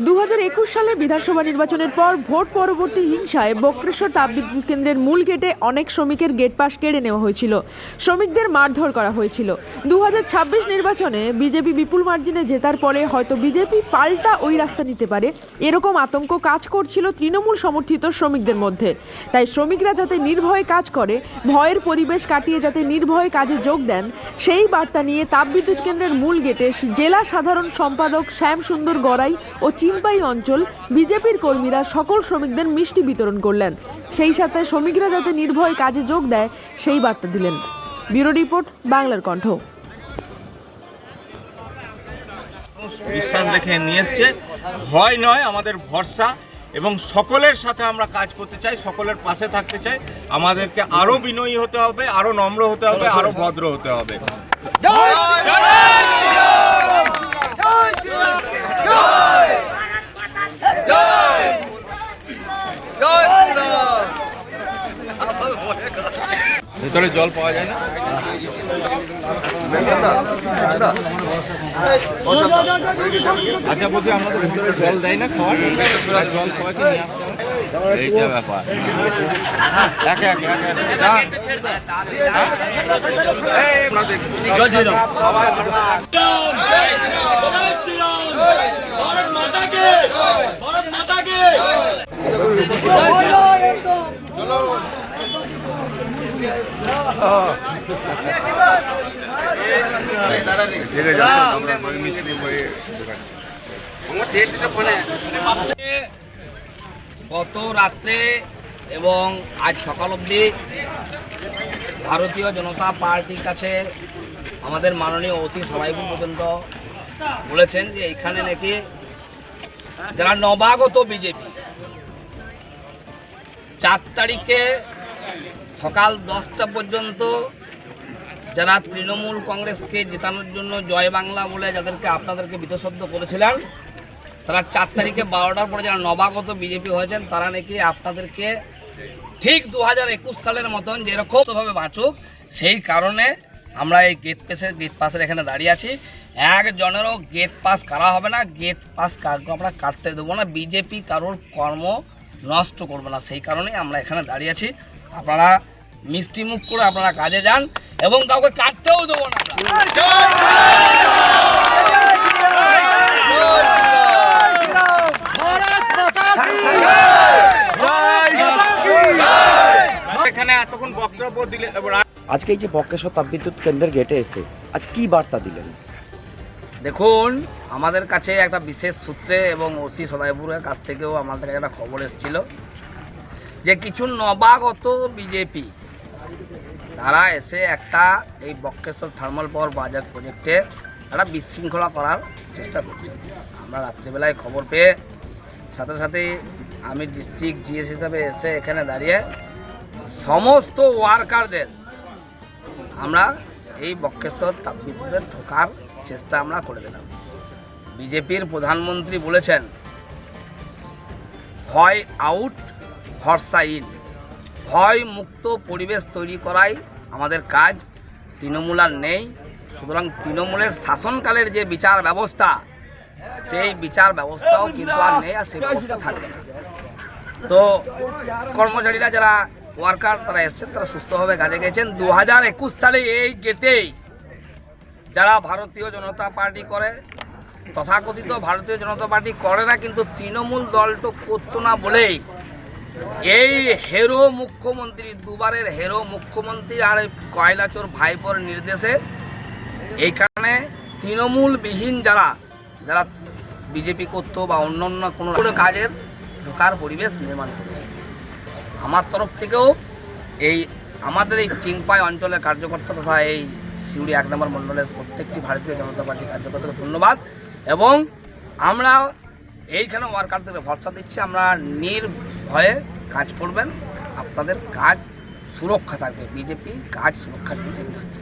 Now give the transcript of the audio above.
2021 সালে বিধানসভা নির্বাচনের পর ভোট পরবর্তী হিংসায় বক্রেশ্বর তাপবিদ্যুৎ কেন্দ্রের মূল গেটে অনেক শ্রমিকের গেট পাস কেড়ে নেওয়া হয়েছিল। শ্রমিকদের মারধর করা হয়েছিল। 2026 নির্বাচনে বিজেপি বিপুল মার্জিনে জেতার পরে হয়তো বিজেপি পাল্টা ওই রাস্তা নিতে পারে, এরকম আতঙ্ক কাজ করছিল তৃণমূল সমর্থিত শ্রমিকদের মধ্যে। তাই শ্রমিকরা যাতে নির্ভয়ে কাজ করে, ভয়ের পরিবেশ কাটিয়ে যাতে নির্ভয়ে কাজে যোগ দেন, সেই বার্তা নিয়ে তাপবিদ্যুৎ কেন্দ্রের মূল গেটে জেলা সাধারণ সম্পাদক শ্যাম সুন্দর গড়াই ও চিনপাই অঞ্চল বিজেপির কর্মীরা সকল শ্রমিকদের মিষ্টি বিতরণ করলেন। সেই সাথে শ্রমিকরা যাতে নির্ভয়ে কাজে যোগ দেয় সেই বার্তা দিলেন। ব্যুরো রিপোর্ট, বাংলার কণ্ঠ। বিশ্বাস রেখে নিয়ে এসছে, ভয় নয়, আমাদের ভরসা, এবং সকলের সাথে আমরা কাজ করতে চাই, সকলের পাশে থাকতে চাই। আমাদেরকে আরো বিনয়ী হতে হবে, আরো নম্র হতে হবে, আরো ভদ্র হতে হবে। ভেতরে জল পাওয়া যায় না? আচ্ছা বলছি, আমাদের ভিতরে জল দেয় না খাওয়ার? জল খাওয়াকে নিয়ে আসতে হবে, এইটা ব্যাপার। একে একে গত রাত্রে এবং আজ সকাল অবধি ভারতীয় জনতা পার্টির কাছে আমাদের মাননীয় ওসি সলাইপুর পর্যন্ত বলেছেন যে এখানে নাকি যারা নবাগত বিজেপি 4 তারিখে সকাল 10টা পর্যন্ত যারা তৃণমূল কংগ্রেসকে জেতানোর জন্য জয় বাংলা বলে যাদেরকে আপনাদেরকে বিতশব্দ করেছিলেন, তারা 4 তারিখে 12টার পরে যারা নবাগত বিজেপি হয়েছেন তারা নাকি আপনাদেরকে ঠিক 2021 সালের মতন যেরকমভাবে বাঁচুক, সেই কারণে আমরা এই গেট পাসের এখানে দাঁড়িয়ে আছি। একজনেরও গেট পাস কারা হবে না, গেট পাস আমরা কাটতে দেবো না, বিজেপি কারোর কর্ম নষ্ট করবে না, সেই কারণেই আমরা এখানে দাঁড়িয়ে আছি। আপনারা মিষ্টি মুখ করে আপনারা কাজে যান এবং কাউকে কাটতেও দেবো না। এখানে এতক্ষণ বক্তব্য দিলে, আজকে এই যে বক্রেশ্বর তাপবিদ্যুৎ কেন্দ্রের গেটে এসে আজ কি বার্তা দিলেন? দেখুন, আমাদের কাছে একটা বিশেষ সূত্রে এবং ওসি সদাইপুরের কাছ থেকেও আমাদের একটা খবর এসেছিল যে কিছু নবাগত বিজেপি তারা এসে একটা এই বক্রেশ্বর থার্মাল পাওয়ার বাজার প্রজেক্টে একটা বিশৃঙ্খলা করার চেষ্টা করছে। আমরা রাত্রিবেলায় খবর পেয়ে সাথে সাথে আমি ডিস্ট্রিক্ট জিএস হিসাবে এসে এখানে দাঁড়িয়ে সমস্ত ওয়ার্কারদের আমরা এই বক্রেশ্বর তাপবিদ্যুতের ঢোকার চেষ্টা আমরা করে দিলাম। বিজেপির প্রধানমন্ত্রী বলেছেন ভয় আউট, ভরসা ইন। ভয় মুক্ত পরিবেশ তৈরি করাই আমাদের কাজ, তৃণমূল আর নেই। সুতরাং তৃণমূলের শাসনকালের যে বিচার ব্যবস্থা, সেই বিচার ব্যবস্থাও কিন্তু আর নেই, আর সেই ব্যবস্থা থাকবে না। তো কর্মচারীরা যারা ওয়ার্কার তারা এসছেন, তারা সুস্থভাবে কাজে গেছেন। 2021 সালে এই গেটেই যারা ভারতীয় জনতা পার্টি করে, তথাকথিত ভারতীয় জনতা পার্টি করে না কিন্তু তৃণমূল দলটা করতো না বলেই এই হেরো মুখ্যমন্ত্রী, দুবারের হেরো মুখ্যমন্ত্রী আর কয়লাচোর ভাইপোর নির্দেশে এইখানে তৃণমূলবিহীন যারা যারা বিজেপি করতো বা অন্য অন্য কোনো কাজের ঢোকার পরিবেশ নির্মাণ করেছে। আমার তরফ থেকেও এই আমাদের এই চিনপাই অঞ্চলের কার্যকর্তা তথা এই সিউড়ি 1 নম্বর মণ্ডলের প্রত্যেকটি ভারতীয় জনতা পার্টির কার্যকর্তাকে ধন্যবাদ। এবং আমরা এইখানে ওয়ার্কারদের ভরসা দিচ্ছি, আমরা নির্ভয়ে কাজ করবেন, আপনাদের কাজ সুরক্ষা থাকবে, বিজেপি কাজ সুরক্ষার জন্য এগিয়ে আসছে।